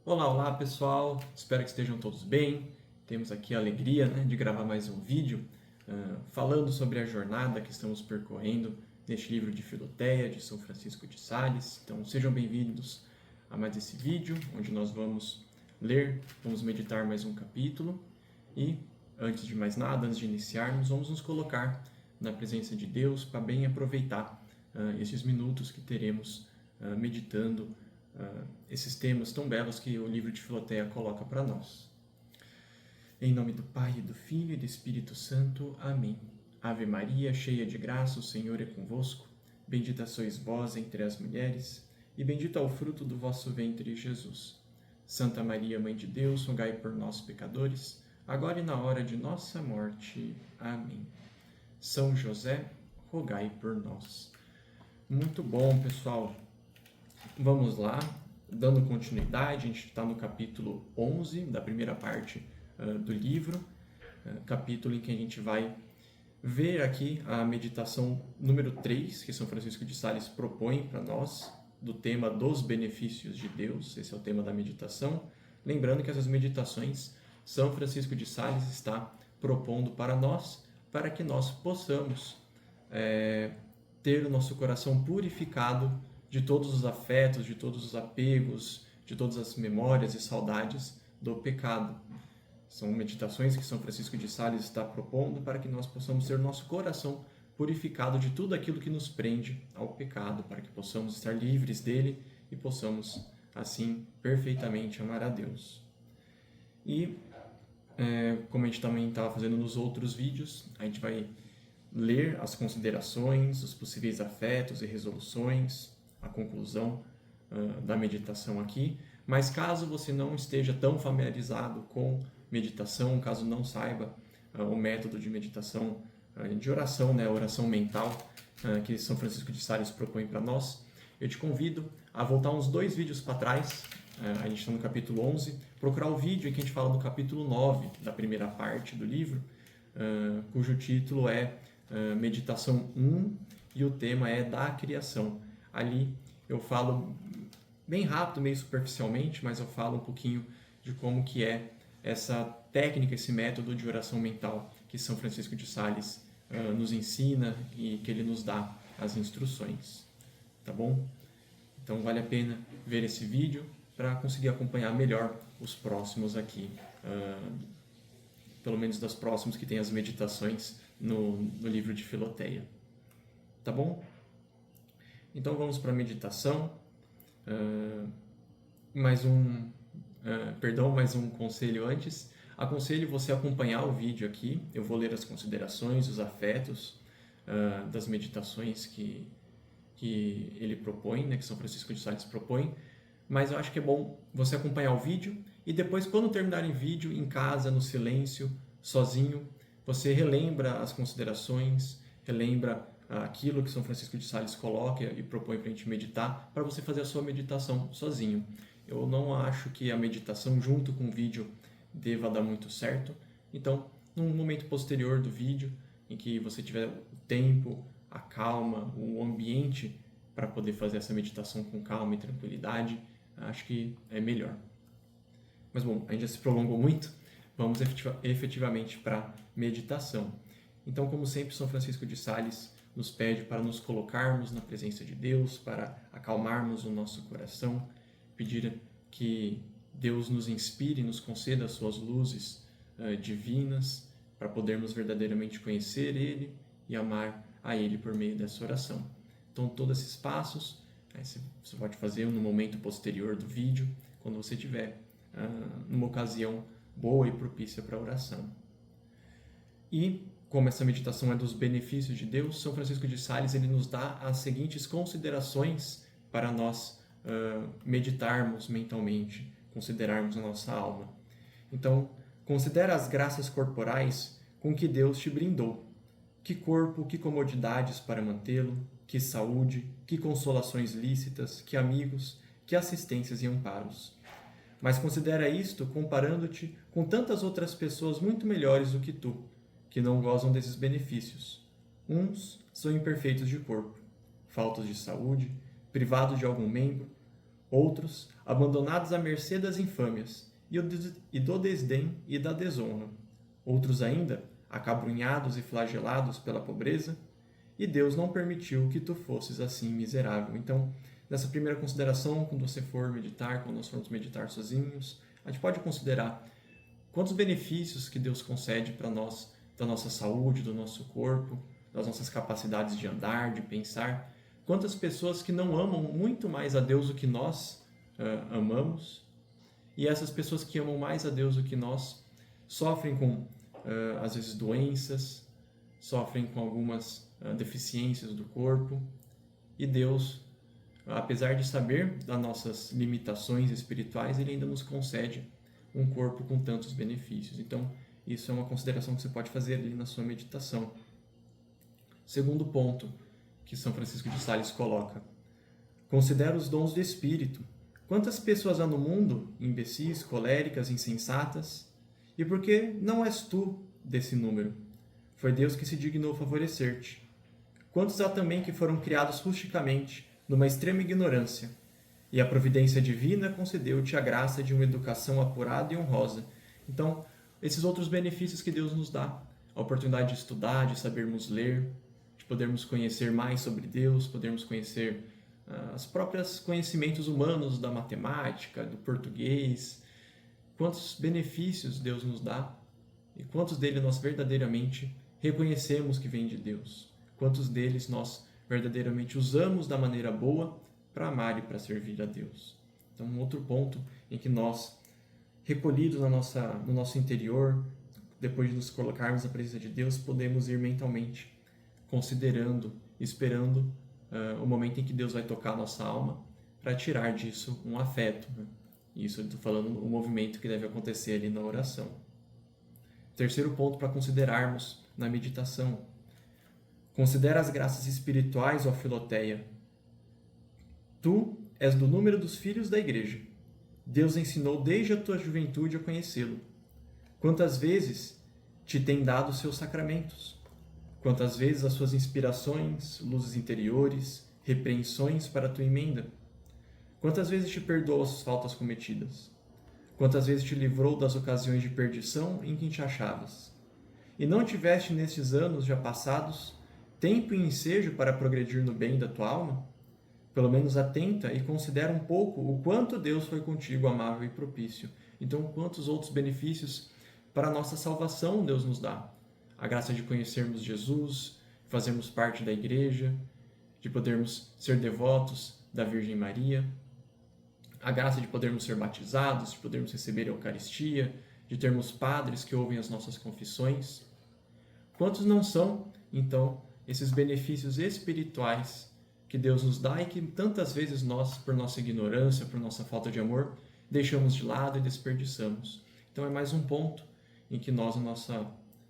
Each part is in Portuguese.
Olá, olá pessoal, espero que estejam todos bem. Temos aqui a alegria, de gravar mais um vídeo falando sobre a jornada que estamos percorrendo neste livro de Filoteia, de São Francisco de Sales. Então sejam bem-vindos a mais esse vídeo, onde nós vamos ler, vamos meditar mais um capítulo. E antes de mais nada, antes de iniciarmos, vamos nos colocar na presença de Deus para bem aproveitar esses minutos que teremos meditando esses temas tão belos que o livro de Filoteia coloca para nós. Em nome do Pai, do Filho e do Espírito Santo. Amém. Ave Maria, cheia de graça, o Senhor é convosco. Bendita sois vós entre as mulheres, e bendito é o fruto do vosso ventre, Jesus. Santa Maria, Mãe de Deus, rogai por nós, pecadores, agora e na hora de nossa morte. Amém. São José, rogai por nós. Muito bom, pessoal. Vamos lá, dando continuidade, a gente está no capítulo 11 da primeira parte do livro, capítulo em que a gente vai ver aqui a meditação número 3, que São Francisco de Sales propõe para nós, do tema dos benefícios de Deus. Esse é o tema da meditação. Lembrando que essas meditações São Francisco de Sales está propondo para nós, para que nós possamos ter o nosso coração purificado de todos os afetos, de todos os apegos, de todas as memórias e saudades do pecado. São meditações que São Francisco de Sales está propondo para que nós possamos ter nosso coração purificado de tudo aquilo que nos prende ao pecado, para que possamos estar livres dele e possamos, assim, perfeitamente amar a Deus. E, como a gente também estava fazendo nos outros vídeos, a gente vai ler as considerações, os possíveis afetos e resoluções, a conclusão da meditação aqui. Mas caso você não esteja tão familiarizado com meditação, caso não saiba o método de meditação, de oração, oração mental, que São Francisco de Sales propõe para nós, eu te convido a voltar uns 2 vídeos para trás. A gente está no capítulo 11, procurar o vídeo em que a gente fala do capítulo 9 da primeira parte do livro, cujo título é Meditação 1 e o tema é da criação. Ali eu falo bem rápido, meio superficialmente, mas eu falo um pouquinho de como que é essa técnica, esse método de oração mental que São Francisco de Sales nos ensina e que ele nos dá as instruções, tá bom? Então vale a pena ver esse vídeo para conseguir acompanhar melhor os próximos aqui, pelo menos dos próximos que tem as meditações no livro de Filoteia, tá bom? Então vamos para a meditação. Mais um conselho antes. Aconselho você a acompanhar o vídeo aqui. Eu vou ler as considerações, os afetos das meditações que ele propõe, que São Francisco de Sales propõe. Mas eu acho que é bom você acompanhar o vídeo e depois, quando terminar o vídeo, em casa, no silêncio, sozinho, você relembra as considerações, relembra aquilo que São Francisco de Sales coloca e propõe para a gente meditar, para você fazer a sua meditação sozinho. Eu não acho que a meditação junto com o vídeo deva dar muito certo. Então, num momento posterior do vídeo, em que você tiver o tempo, a calma, o ambiente para poder fazer essa meditação com calma e tranquilidade, acho que é melhor. Mas bom, a gente já se prolongou muito, vamos efetivamente para a meditação. Então, como sempre, São Francisco de Sales nos pede para nos colocarmos na presença de Deus, para acalmarmos o nosso coração, pedir que Deus nos inspire e nos conceda as suas luzes divinas, para podermos verdadeiramente conhecer Ele e amar a Ele por meio dessa oração. Então, todos esses passos você pode fazer no momento posterior do vídeo, quando você estiver numa ocasião boa e propícia para a oração. E como essa meditação é dos benefícios de Deus, São Francisco de Sales ele nos dá as seguintes considerações para nós meditarmos mentalmente, considerarmos a nossa alma. Então, considera as graças corporais com que Deus te brindou. Que corpo, que comodidades para mantê-lo, que saúde, que consolações lícitas, que amigos, que assistências e amparos. Mas considera isto comparando-te com tantas outras pessoas muito melhores do que tu, que não gozam desses benefícios. Uns são imperfeitos de corpo, faltos de saúde, privados de algum membro, Outros, abandonados à mercê das infâmias, e do desdém e da desonra. Outros ainda, acabrunhados e flagelados pela pobreza, e Deus não permitiu que tu fosses assim miserável. Então, nessa primeira consideração, quando você for meditar, quando nós formos meditar sozinhos, a gente pode considerar quantos benefícios que Deus concede para nós, da nossa saúde, do nosso corpo, das nossas capacidades de andar, de pensar. Quantas pessoas que não amam muito mais a Deus do que nós amamos, e essas pessoas que amam mais a Deus do que nós sofrem com, às vezes, doenças, sofrem com algumas deficiências do corpo, e Deus, apesar de saber das nossas limitações espirituais, Ele ainda nos concede um corpo com tantos benefícios. Então, isso é uma consideração que você pode fazer ali na sua meditação. Segundo ponto que São Francisco de Sales coloca: considera os dons do Espírito. Quantas pessoas há no mundo, imbecis, coléricas, insensatas? E por que não és tu desse número? Foi Deus que se dignou favorecer-te. Quantos há também que foram criados rusticamente, numa extrema ignorância, e a providência divina concedeu-te a graça de uma educação apurada e honrosa. Então, esses outros benefícios que Deus nos dá, a oportunidade de estudar, de sabermos ler, de podermos conhecer mais sobre Deus, podermos conhecer os próprios conhecimentos humanos da matemática, do português, quantos benefícios Deus nos dá e quantos deles nós verdadeiramente reconhecemos que vêm de Deus, quantos deles nós verdadeiramente usamos da maneira boa para amar e para servir a Deus. Então, um outro ponto em que nós, recolhidos no nosso interior, depois de nos colocarmos na presença de Deus, podemos ir mentalmente considerando, esperando o momento em que Deus vai tocar a nossa alma para tirar disso um afeto. Né? Isso eu estou falando o movimento que deve acontecer ali na oração. Terceiro ponto para considerarmos na meditação: considera as graças espirituais, ó Filoteia. Tu és do número dos filhos da Igreja. Deus ensinou desde a tua juventude a conhecê-lo. Quantas vezes te tem dado os seus sacramentos? Quantas vezes as suas inspirações, luzes interiores, repreensões para a tua emenda? Quantas vezes te perdoou as faltas cometidas? Quantas vezes te livrou das ocasiões de perdição em que te achavas? E não tiveste nestes anos já passados tempo e ensejo para progredir no bem da tua alma? Pelo menos atenta e considera um pouco o quanto Deus foi contigo amável e propício. Então, quantos outros benefícios para a nossa salvação Deus nos dá? A graça de conhecermos Jesus, fazermos parte da igreja, de podermos ser devotos da Virgem Maria, a graça de podermos ser batizados, de podermos receber a Eucaristia, de termos padres que ouvem as nossas confissões. Quantos não são, então, esses benefícios espirituais que Deus nos dá e que tantas vezes nós, por nossa ignorância, por nossa falta de amor, deixamos de lado e desperdiçamos? Então é mais um ponto em que nós, no nosso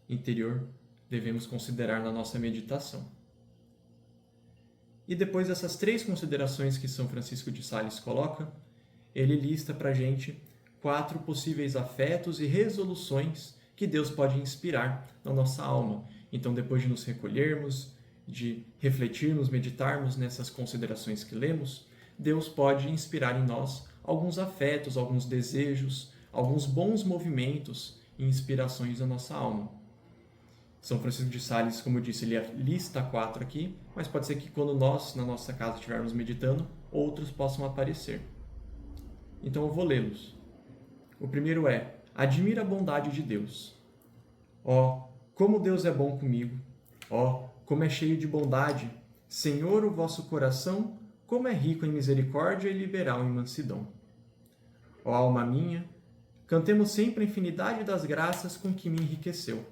interior, devemos considerar na nossa meditação. E depois dessas três considerações que São Francisco de Sales coloca, ele lista para a gente 4 possíveis afetos e resoluções que Deus pode inspirar na nossa alma. Então, depois de nos recolhermos, de refletirmos, meditarmos nessas considerações que lemos, Deus pode inspirar em nós alguns afetos, alguns desejos, alguns bons movimentos e inspirações da nossa alma. São Francisco de Sales, como eu disse, ele lista 4 aqui, mas pode ser que quando nós, na nossa casa, estivermos meditando, outros possam aparecer. Então eu vou lê-los. O primeiro é: admira a bondade de Deus. Ó, como Deus é bom comigo! Ó, como é cheio de bondade! Senhor, o vosso coração, como é rico em misericórdia e liberal em mansidão. Ó alma minha, cantemos sempre a infinidade das graças com que me enriqueceu.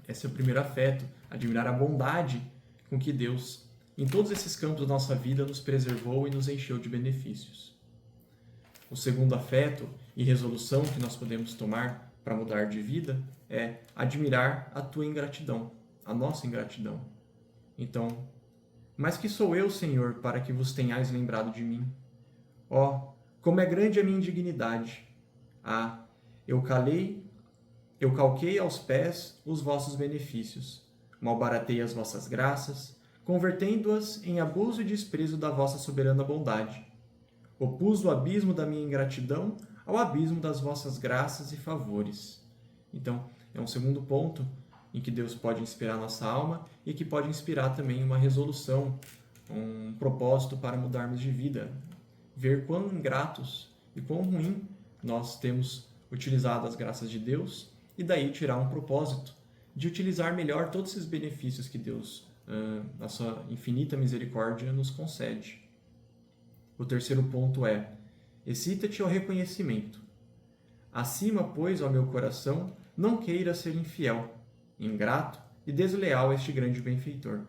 Esse é o primeiro afeto, admirar a bondade com que Deus, em todos esses campos da nossa vida, nos preservou e nos encheu de benefícios. O segundo afeto e resolução que nós podemos tomar para mudar de vida é admirar a tua ingratidão, a nossa ingratidão. Então, mas que sou eu, Senhor, para que vos tenhais lembrado de mim? Ó, como é grande a minha indignidade! Ah, eu calquei aos pés os vossos benefícios, malbaratei as vossas graças, convertendo-as em abuso e desprezo da vossa soberana bondade. Opus o abismo da minha ingratidão ao abismo das vossas graças e favores. Então, é um segundo ponto em que Deus pode inspirar nossa alma e que pode inspirar também uma resolução, um propósito para mudarmos de vida. Ver quão ingratos e quão ruim nós temos utilizado as graças de Deus e daí tirar um propósito de utilizar melhor todos esses benefícios que Deus, na sua infinita misericórdia, nos concede. O terceiro ponto é: excita-te ao reconhecimento. Acima, pois, ao meu coração, não queira ser infiel, ingrato e desleal a este grande benfeitor.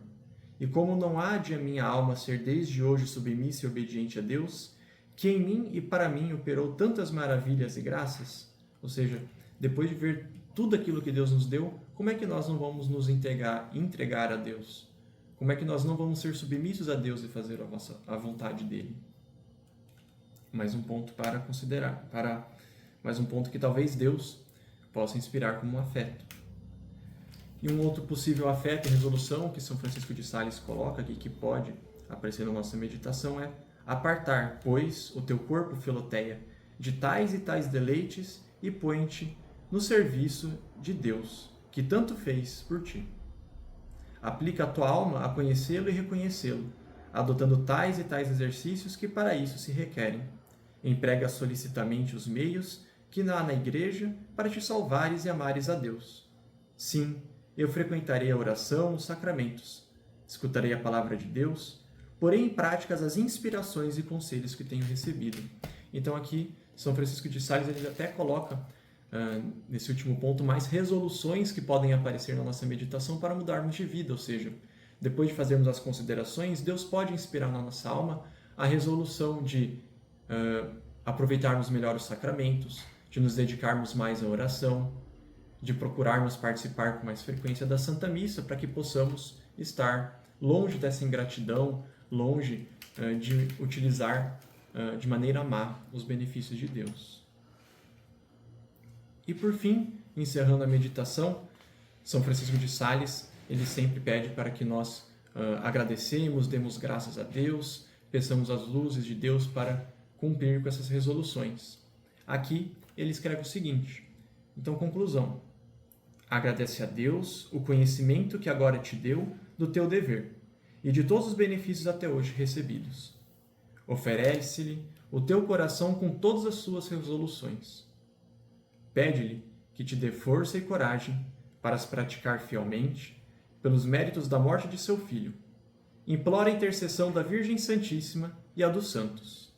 E como não há de a minha alma ser desde hoje submissa e obediente a Deus, que em mim e para mim operou tantas maravilhas e graças, ou seja, depois de ver tudo aquilo que Deus nos deu, como é que nós não vamos nos entregar a Deus? Como é que nós não vamos ser submissos a Deus e fazer a vontade dele? Mais um ponto para considerar, mais um ponto que talvez Deus possa inspirar como um afeto. E um outro possível afeto e resolução que São Francisco de Sales coloca aqui, que pode aparecer na nossa meditação, é: apartar, pois, o teu corpo, Filoteia, de tais e tais deleites e põe-te no serviço de Deus, que tanto fez por ti. Aplica a tua alma a conhecê-lo e reconhecê-lo, adotando tais e tais exercícios que para isso se requerem. Emprega solicitamente os meios que há na igreja para te salvares e amares a Deus. Sim, eu frequentarei a oração, os sacramentos, escutarei a palavra de Deus, porei em prática as inspirações e conselhos que tenho recebido. Então aqui, São Francisco de Sales ele até coloca, nesse último ponto, mais resoluções que podem aparecer na nossa meditação para mudarmos de vida, ou seja, depois de fazermos as considerações, Deus pode inspirar na nossa alma a resolução de aproveitarmos melhor os sacramentos, de nos dedicarmos mais à oração, de procurarmos participar com mais frequência da Santa Missa, para que possamos estar longe dessa ingratidão, longe de utilizar de maneira má os benefícios de Deus. E por fim, encerrando a meditação, São Francisco de Sales, ele sempre pede para que nós agradecemos, demos graças a Deus, peçamos as luzes de Deus para cumprir com essas resoluções. Aqui ele escreve o seguinte: então, conclusão: agradece a Deus o conhecimento que agora te deu do teu dever e de todos os benefícios até hoje recebidos. Oferece-lhe o teu coração com todas as suas resoluções. Pede-lhe que te dê força e coragem para as praticar fielmente, pelos méritos da morte de seu filho. Implora a intercessão da Virgem Santíssima e a dos santos.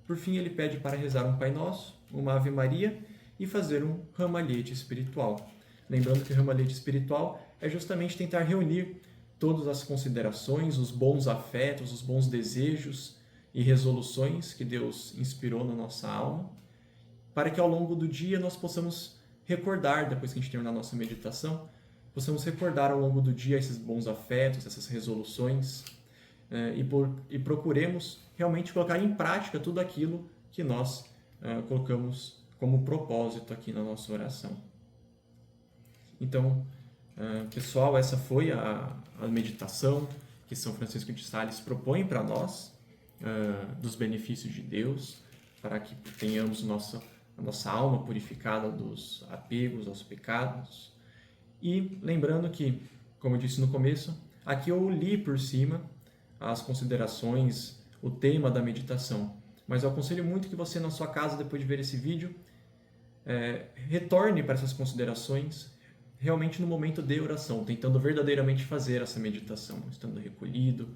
Por fim, ele pede para rezar um Pai Nosso, uma Ave Maria e fazer um ramalhete espiritual. Lembrando que o ramalhete espiritual é justamente tentar reunir todas as considerações, os bons afetos, os bons desejos e resoluções que Deus inspirou na nossa alma, para que ao longo do dia nós possamos recordar, depois que a gente terminar a nossa meditação, possamos recordar ao longo do dia esses bons afetos, essas resoluções, e procuremos realmente colocar em prática tudo aquilo que nós colocamos como propósito aqui na nossa oração. Então, pessoal, essa foi a meditação que São Francisco de Sales propõe para nós, dos benefícios de Deus, para que tenhamos a nossa alma purificada dos apegos aos pecados. E lembrando que, como eu disse no começo, aqui eu li por cima as considerações, o tema da meditação, mas eu aconselho muito que você, na sua casa, depois de ver esse vídeo, retorne para essas considerações realmente no momento de oração, tentando verdadeiramente fazer essa meditação, estando recolhido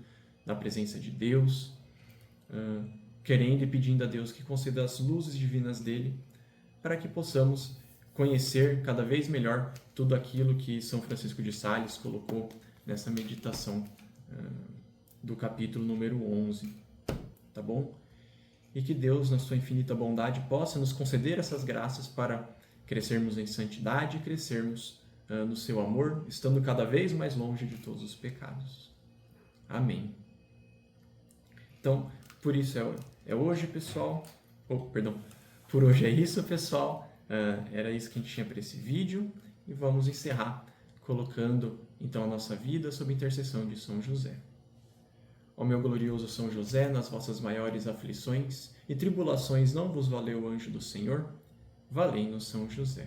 na presença de Deus, querendo e pedindo a Deus que conceda as luzes divinas dele, para que possamos conhecer cada vez melhor tudo aquilo que São Francisco de Sales colocou nessa meditação do capítulo número 11, tá bom? E que Deus, na sua infinita bondade, possa nos conceder essas graças para crescermos em santidade e crescermos no seu amor, estando cada vez mais longe de todos os pecados. Amém. Então, por isso é hoje, pessoal. Por hoje é isso, pessoal. Era isso que a gente tinha para esse vídeo. E vamos encerrar colocando, então, a nossa vida sob intercessão de São José. Ó meu glorioso São José, nas vossas maiores aflições e tribulações não vos valeu o anjo do Senhor? Valei-nos São José.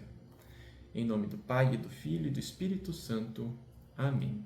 Em nome do Pai, e do Filho e do Espírito Santo. Amém.